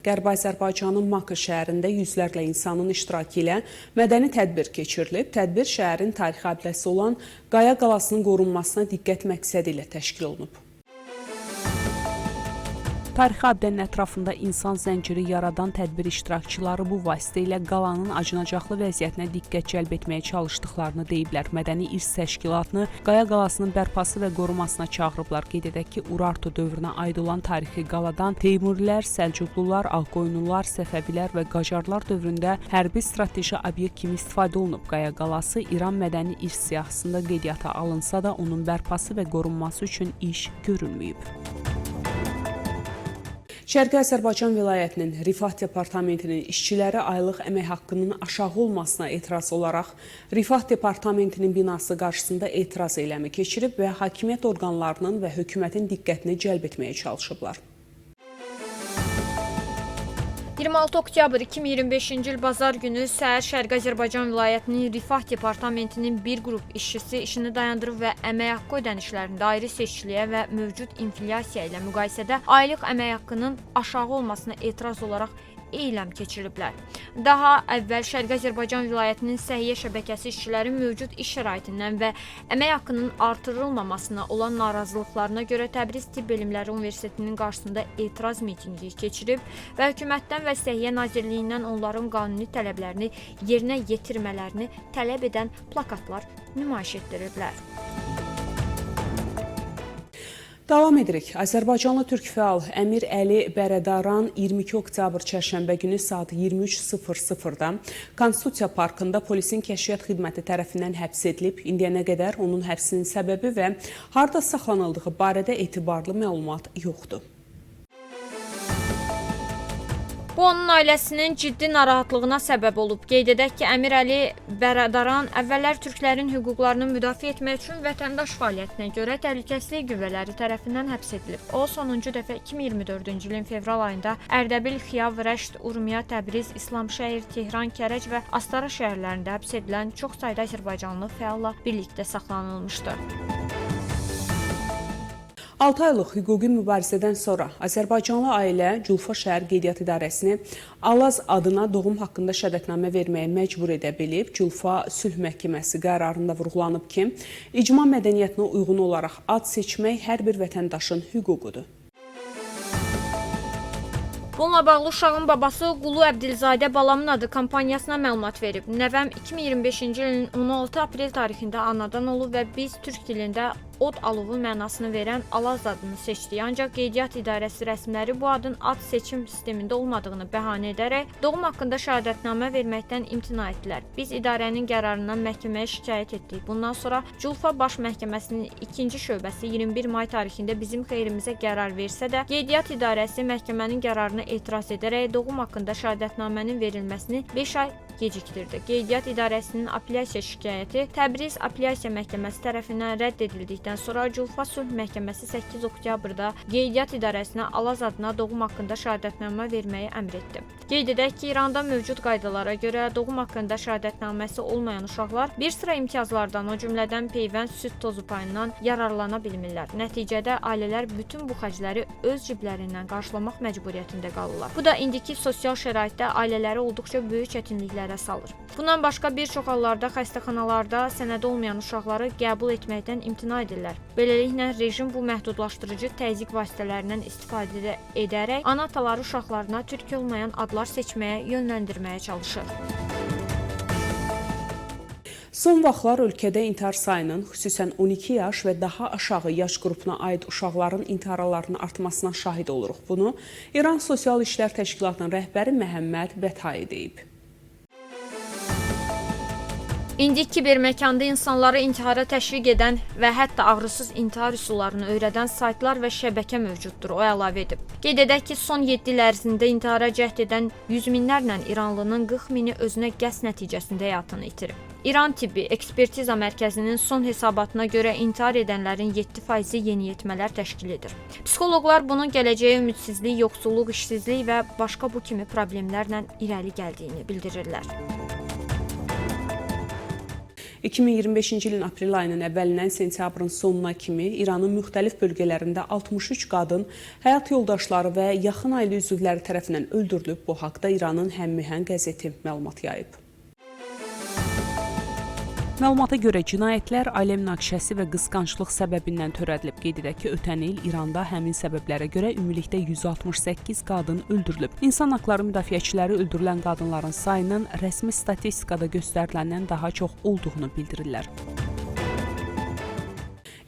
Qərbi Azərbaycanın Makı şəhərində yüzlərlə insanın iştirakı ilə mədəni tədbir keçirilib. Tədbir şəhərin tarixi abidəsi olan Qaya qalasının qorunmasına diqqət məqsədi ilə təşkil olunub. Tarixi abidənin ətrafında insan zənciri yaradan tədbir iştirakçıları bu vasitə ilə qalanın acınacaqlı vəziyyətinə diqqət cəlb etməyə çalışdıqlarını deyiblər. Mədəni İrs Təşkilatını Qaya qalasının bərpası və qorunmasına çağırıblar. Qeyd edək ki, Urartu dövrünə aid olan tarixi qaladan Teymurilər, Səlcuqlular, Ağqoyunlular, Səfəvilər və Qacarlar dövründə hərbi strateji obyekt kimi istifadə olunub. Qaya qalası İran mədəni İrs siyahısında qeydiyyata alınsa da onun bərpası və qorunması üçün iş görülməyib. Şərqi Azərbaycan vilayətinin Rifah Departamentinin işçiləri aylıq əmək haqqının aşağı olmasına etiraz olaraq Rifah Departamentinin binası qarşısında etiraz eyləmi keçirib və hakimiyyət orqanlarının və hökumətin diqqətini cəlb etməyə çalışıblar. 26 oktyabr 2025-ci il bazar günü səhər Şərqi Azərbaycan vilayətinin Rifah Departamentinin bir qrup işçisi işini dayandırıb və əmək haqqı ödənişlərində ayrı seçkiliyə və mövcud inflyasiya ilə müqayisədə aylıq əmək haqqının aşağı olmasına etiraz olaraq eyləm keçiriblər. Daha əvvəl Şərqi Azərbaycan vilayətinin səhiyyə şəbəkəsi işçilərin mövcud iş şəraitindən və əmək haqqının artırılmamasına olan narazılıqlarına görə Təbriz Tibb Elmləri Universitetinin qarşısında etiraz mitinqi keçirib və hökumətdən və Səhiyyə Nazirliyindən onların qanuni tələblərini yerinə yetirmələrini tələb edən plakatlar nümayiş etdiriblər. Davam edirik. Azərbaycanlı türk fəal Əmir Əli Bərədaran 22 oktyabr çərşənbə günü saat 23:00-da Konstitusiya Parkında polisin kəşfiyyat xidməti tərəfindən həbs edilib. İndiyənə qədər onun həbsinin səbəbi və harda saxlanıldığı barədə etibarlı məlumat yoxdur. Bu, onun ailəsinin ciddi narahatlığına səbəb olub. Qeyd edək ki, Əmir Əli Bərədaran əvvəllər türklərin hüquqlarını müdafiə etmək üçün vətəndaş fəaliyyətinə görə təhlükəsizlik qüvvələri tərəfindən həbs edilib. O, sonuncu dəfə 2024-cü ilin fevral ayında Ərdəbil, Xiyav, Rəşd, Urmiya, Təbriz, İslamşəhər, Tehran, Kərəc və Astara şəhərlərində həbs edilən çox sayda azərbaycanlı fəalla birlikdə saxlanılmışdı. 6 aylıq hüquqi mübarizədən sonra Azərbaycanlı ailə Culfa şəhər qeydiyyat idarəsini Alaz adına doğum haqqında şəhadətnamə verməyə məcbur edə bilib. Culfa Sülh Məhkəməsi qərarında vurğulanıb ki, icma mədəniyyətinə uyğun olaraq ad seçmək hər bir vətəndaşın hüququdur. Bununla bağlı uşağın babası Qulu Əbdilzadə Balamın adı kampaniyasına məlumat verib. Nəvəm 2025-ci ilin 16 aprel tarixində anadan olub və biz türk dilində od alovu mənasını verən Alaz adını seçdik. Ancaq qeydiyyat idarəsi rəsmiləri bu adın ad seçim sistemində olmadığını bəhanə edərək doğum haqqında şəhadətnamə verməkdən imtina etdilər. Biz idarənin qərarından məhkəməyə şikayət etdik. Bundan sonra Culfa Baş Məhkəməsinin 2-ci şöbəsi 21 may tarixində bizim xeyrimizə qərar versə də, qeydiyyat idarəsi məhkəmənin qərarına etiraz edərək doğum haqqında şəhadətnamənin verilməsini 5 ay gecikdirdi. Qeydiyyat idarəsinin apellyasiya şikayəti Təbriz Apellyasiya Məhkəməsi tərəfindən rədd edildikdən sonra Culfa Sülh Məhkəməsi 8 oktyabrda qeydiyyat idarəsinə Alaz adına doğum haqqında şəhadətnamə verməyi əmr etdi. Qeyd edək ki, İranda mövcud qaydalara görə doğum haqqında şəhadətnaməsi olmayan uşaqlar bir sıra imtiyazlardan, o cümlədən peyvənd süd tozu payından yararlana bilmirlər. Nəticədə ailələr bütün bu xərcləri öz ciblərindən qarşılamaq məcburiyyətində qalırlar. Bu da indiki sosial şəraitdə ailələri olduqca böyük çətinliklərə salır. Bundan başqa bir çox hallarda xəstəxanalarda sənədi olmayan uşaqları qəbul etməkdən imtina edirlər. Beləliklə, rejim bu məhdudlaşdırıcı təzyiq vasitələrindən istifadə edərək ana-ataları uşaqlarına türk olmayan adlar seçməyə yönləndirməyə çalışır. Son vaxtlar ölkədə intihar sayının, xüsusən 12 yaş və daha aşağı yaş qrupuna aid uşaqların intiharlarının artmasına şahid oluruq. Bunu İran Sosial İşlər Təşkilatının rəhbəri Məhəmməd Bətay deyib. İndik kiberməkanda insanları intihara təşviq edən və hətta ağrısız intihar üsullarını öyrədən saytlar və şəbəkə mövcuddur, o əlavə edib. Qeyd edək ki, son 7 il ərzində intihara cəhd edən yüz minlərlə İranlının 40 mini özünə qəsd nəticəsində həyatını itirib. İran Tibbi Ekspertiza Mərkəzinin son hesabatına görə intihar edənlərin 7%-i yeniyetmələr təşkil edir. Psixoloqlar bunun gələcəyə ümidsizlik, yoxsulluq, işsizlik və başqa bu kimi problemlərlə irəli gəldiyini bildirirlər. 2025-ci ilin aprel ayının əvvəlindən sentyabrın sonuna kimi İranın müxtəlif bölgələrində 63 qadın, həyat yoldaşları və yaxın ailə üzvləri tərəfindən öldürülüb. Bu haqda İranın Həmmihən qəzeti məlumat yayıb. Məlumata görə cinayətlər ailə münaqişəsi və qısqanclıq səbəbindən törədilib. Qeyd edək ki, ötən il İranda həmin səbəblərə görə ümumilikdə 168 qadın öldürülüb. İnsan haqları müdafiəçiləri öldürülən qadınların sayının rəsmi statistikada göstəriləndən daha çox olduğunu bildirirlər.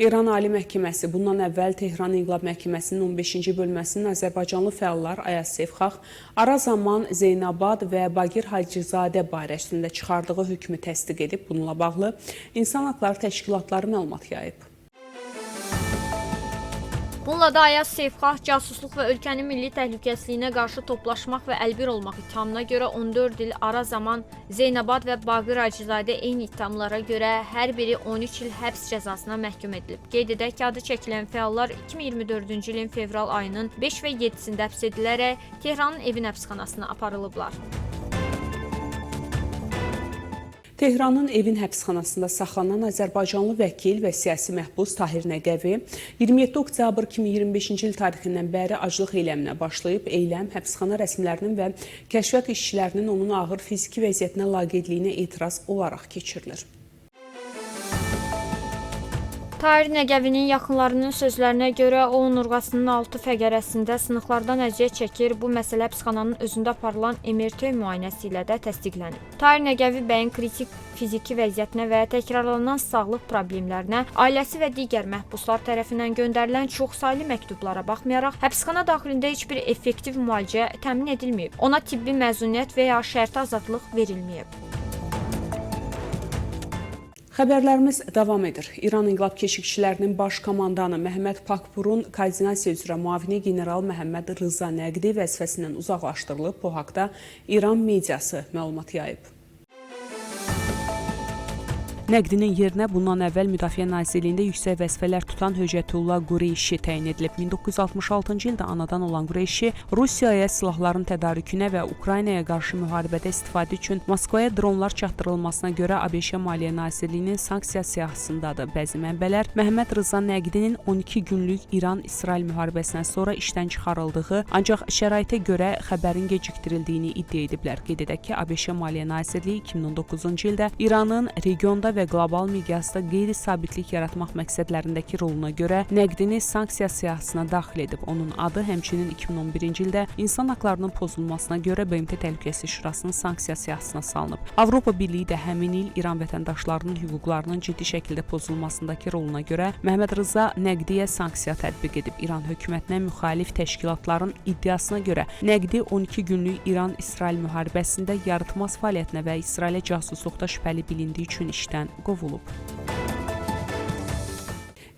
İran Ali Məhkəməsi bundan əvvəl Tehran İnqilab Məhkəməsinin 15-ci bölməsinin azərbaycanlı fəallar Ayaz Sevxax, Arazaman, Zeynabad və Bagir Hacızadə barəsində çıxardığı hökmü təsdiq edib. Bununla bağlı İnsan Haqları Təşkilatları məlumat yayıb. Bununla da Ayaz Sevxax casusluq və ölkənin milli təhlükəsizliyinə qarşı toplaşmaq və əlbir olmaq ittihamına görə 14 il Arazaman, Zeynabad və Bagir Hacızadə eyni ittihamlara görə hər biri 13 il həbs cəzasına məhkum edilib. Qeyd edək ki, adı çəkilən fəallar 2024-cü ilin fevral ayının 5 və 7-sində həbs edilərək Tehranın Evin həbsxanasına aparılıblar. Tehranın Evin həbsxanasında saxlanan azərbaycanlı vəkil və siyasi məhbus Tahir Nəqəvi 27 oktyabr 2025-ci il tarixindən bəri aclıq eyləminə başlayıb. Eyləm həbsxana rəsmilərinin və kəşfiyyat işçilərinin onun ağır fiziki vəziyyətinə laqeydliyinə etiraz olaraq keçirilir. Tahir Nəqəvinin yaxınlarının sözlərinə görə o onurğasının 6 fəqərəsində sınıqlardan əziyyət çəkir. Bu məsələ həbsxananın özündə aparılan MRT müayinəsi ilə də təsdiqlənib. Tahir Nəqəvi bəyin kritik fiziki vəziyyətinə və təkrarlanan sağlıq problemlərinə ailəsi və digər məhbuslar tərəfindən göndərilən çoxsaylı məktublara baxmayaraq, həbsxana daxilində heç bir effektiv müalicə təmin edilməyib. Ona tibbi məzuniyyət və ya şərti azadlıq verilməyib. Xəbərlərimiz davam edir. İran İnqilab Keşikçilərinin baş komandanı Məhəmməd Pakpurun koordinasiya üzrə müavini general Məhəmməd Rıza Nəqdi vəzifəsindən uzaqlaşdırılıb. Bu haqda İran mediası məlumat yayıb. Nəqdinin yerinə bundan əvvəl Müdafiə Nazirliyində yüksək vəzifələr tutan Höcətullah Qureyşi təyin edilib. 1966-cı ildə anadan olan Qureyşi Rusiyaya silahların tədarükünə və Ukraynaya qarşı müharibədə istifadə üçün Moskvaya dronlar çatdırılmasına görə ABŞ Maliyyə Nazirliyinin sanksiya siyahısındadır. Bəzi mənbələr Məhəmməd Rıza Nəqdinin 12 günlük İran-İsrail müharibəsindən sonra işdən çıxarıldığı, ancaq şəraitə görə xəbərin gecikdirildiyini iddia ediblər. Qeyd edək ki, ABŞ Maliyyə Nazirliyi 2019-cu ildə İranın regionda və qlobal miqyasda qeyri-sabitlik yaratmaq məqsədlərindəki roluna görə Nəqdini sanksiya siyahısına daxil edib. Onun adı həmçinin 2011-ci ildə insan haqlarının pozulmasına görə BMT Təhlükəsizlik Şurasının sanksiya siyahısına salınıb. Avropa Birliyi də həmin il İran vətəndaşlarının hüquqlarının ciddi şəkildə pozulmasındakı roluna görə Məhəmməd Rıza Nəqdiyə sanksiya tətbiq edib. İran hökumətinə müxalif təşkilatların iddiasına görə Nəqdi 12 günlük İran-İsrail müharibəsində yarıtmaz fəaliyyətinə və İsrailə casusluqda şübhəli bilindiyi üçün işdən qovulub.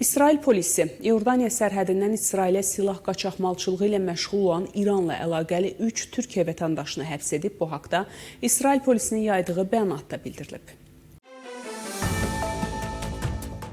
İsrail polisi İordaniya sərhədindən İsrailə silah qaçaqmalçılığı ilə məşğul olan İranla əlaqəli 3 Türkiyə vətəndaşını həbs edib. Bu haqda İsrail polisinin yaydığı bəyanatda bildirilib.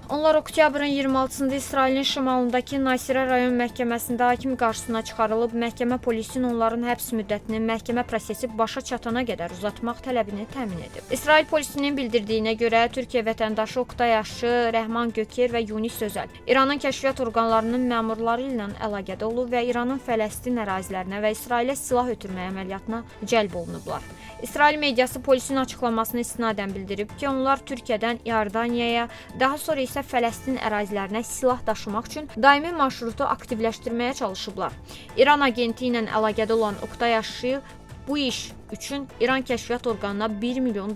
Onlar oktyabrın 26-sında İsrailin şimalındakı Nasirə rayon məhkəməsində hakim qarşısına çıxarılıb. Məhkəmə polisin onların həbs müddətini məhkəmə prosesi başa çatana qədər uzatmaq tələbini təmin edib. İsrail polisinin bildirdiyinə görə Türkiyə vətəndaşı Oktay Aşçı, Rəhman Göker və Yunis Özəl İranın kəşfiyyat orqanlarının məmurları ilə əlaqədə olub və İranın Fələstin ərazilərinə və İsrailə silah ötürmə əməliyyatına cəlb olunublar. İsrail mediası polisin açıqlamasını istinadən bildirib ki, onlar Türkiyədən İordaniyaya, daha sonra isə Fələstin ərazilərinə silah daşımaq üçün daimi marşrutu aktivləşdirməyə çalışıblar. İran agenti ilə əlaqədə olan Oktay Aşçı bu iş üçün İran kəşfiyyat orqanına $1 milyon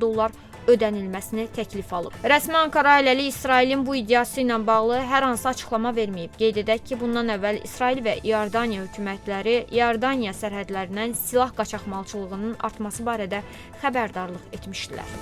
ödənilməsini təklif alıb. Rəsmi Ankara hələlik İsrailin bu iddiası ilə bağlı hər hansı açıqlama verməyib. Qeyd edək ki, bundan əvvəl İsrail və İordaniya hökumətləri İordaniya sərhədlərindən silah qaçaqmalçılığının artması barədə xəbərdarlıq etmişdilər.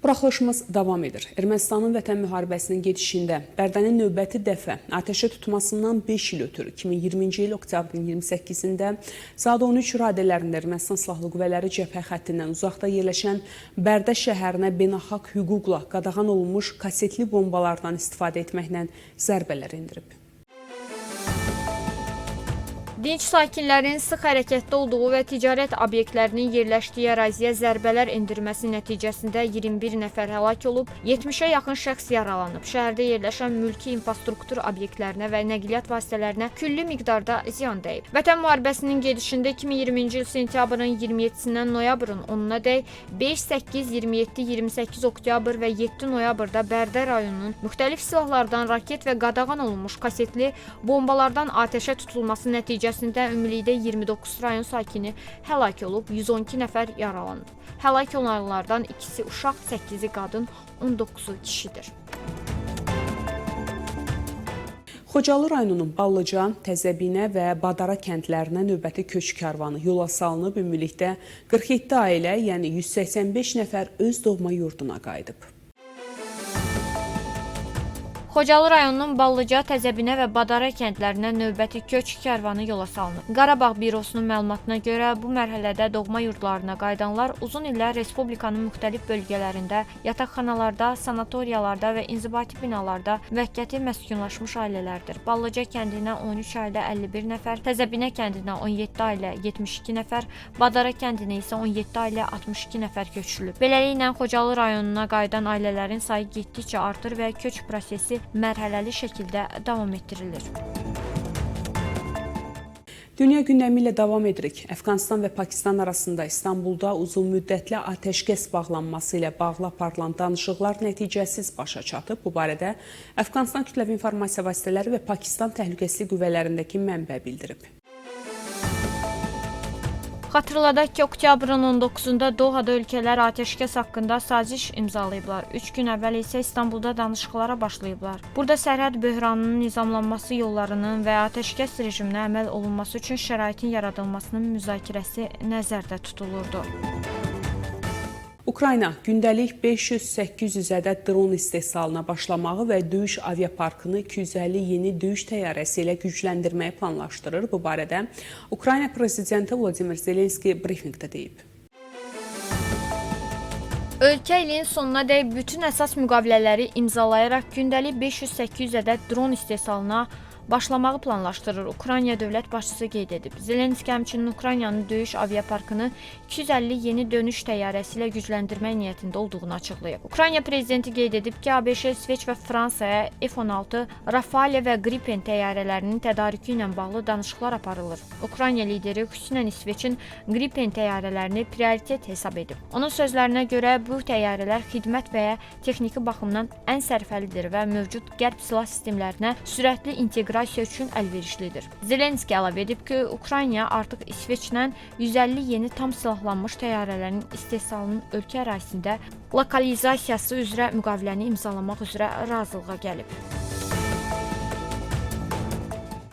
Buraxılışımız davam edir. Ermənistanın vətən müharibəsinin gedişində Bərdənin növbəti dəfə atəşə tutmasından 5 il ötürü 2020-ci il oktyabrın 28-də saat 13 radələrində Ermənistan Silahlı Qüvvələri cəbhə xəttindən uzaqda yerləşən Bərdə şəhərinə beynəlxalq hüquqla qadağan olunmuş kasetli bombalardan istifadə etməklə zərbələr endirib. Dinc sakinlərin sıx hərəkətdə olduğu və ticarət obyektlərinin yerləşdiyi əraziyə zərbələr endirməsi nəticəsində 21 nəfər həlak olub, 70-ə yaxın şəxs yaralanıb. Şəhərdə yerləşən mülki infrastruktur obyektlərinə və nəqliyyat vasitələrinə külli miqdarda ziyan dəyib. Vətən müharibəsinin gedişində 2020-ci il sentyabrın 27-dən noyabrın 10-nadək 5, 8, 27, 28 oktyabr və 7 noyabrda Bərdə rayonunun müxtəlif silahlardan raket və qadağan olunmuş kasetli bombalardan atəşə tutulması nəticəsində ümumilikdə 29 rayon sakini həlak olub, 112 nəfər yaralanıb. Həlak olanlardan ikisi uşaq, 8-i qadın, 19-u kişidir. Xocalı rayonunun Ballıcan, Təzəbinə və Badara kəndlərinə növbəti köç karvanı yola salınıb, ümumilikdə 47 ailə, yəni 185 nəfər öz doğma yurduna qayıdıb. Xocalı rayonunun Ballıca, Təzəbinə və Badara kəndlərinə növbəti köç karvanı yola salınıb. Qarabağ bürosunun məlumatına görə bu mərhələdə doğma yurdlarına qayıdanlar uzun illər Respublikanın müxtəlif bölgələrində, yataqxanalarda, sanatoriyalarda və inzibati binalarda müvəqqəti məskunlaşmış ailələrdir. Ballıca kəndinə 13 ailə 51 nəfər, Təzəbinə kəndinə 17 ailə 72 nəfər, Badara kəndinə isə 17 ailə 62 nəfər köçürülüb. Beləliklə Xocalı rayonuna qayıdan ailələrin sayı getdikcə artır və köç prosesi mərhələli şəkildə davam etdirilir. Dünya gündəmi ilə davam edirik. Əfqanistan və Pakistan arasında İstanbulda uzun müddətli atəşkəs bağlanması ilə bağlı aparılan danışıqlar nəticəsiz başa çatıb. Bu barədə Əfqanistan kütləvi informasiya vasitələri və Pakistan təhlükəsizlik qüvvələrindəki mənbə bildirib. Xatırladaq ki, oktyabrın 19-da Dohada ölkələr atəşkəs haqqında saziş imzalayıblar. 3 gün əvvəl isə İstanbulda danışıqlara başlayıblar. Burada sərhəd böhranının nizamlanması yollarının və atəşkəs rejiminə əməl olunması üçün şəraitin yaradılmasının müzakirəsi nəzərdə tutulurdu. Ukrayna gündəlik 500-800 ədəd dron istehsalına başlamağı və döyüş aviaparkını 250 yeni döyüş təyyarəsi ilə gücləndirməyi planlaşdırır. Bu barədə Ukrayna prezidenti Vladimir Zelenski brifinqdə deyib. Ölkə ilin sonunadək bütün əsas müqavilələri imzalayaraq gündəlik 500-800 ədəd dron istehsalına başlamağı planlaşdırır. Ukrayna dövlət başçısı qeyd edib. Zelenski həmçinin Ukraynanın döyüş aviaparkını 250 yeni dönüş təyyarəsi ilə gücləndirmək niyyətində olduğunu açıqlayıb. Ukrayna prezidenti qeyd edib ki, ABŞ, İsveç və Fransaya F-16, Rafale və Gripen təyyarələrinin tədarükü ilə bağlı danışıqlar aparılır. Ukrayna lideri xüsusən İsveçin Gripen təyyarələrini prioritet hesab edib. Onun sözlərinə görə bu təyyarələr xidmət və ya texniki baxımdan ən sərfəlidir və mövcud qərb silah sistemlərinə sürətli inteqrasiya üçün əlverişlidir. Zelenski əlavə edib ki, Ukrayna artıq İsveçlə 150 yeni tam silahlanmış təyyarələrin istehsalının ölkə ərazisində lokalizasiyası üzrə müqaviləni imzalamaq üzrə razılığa gəlib.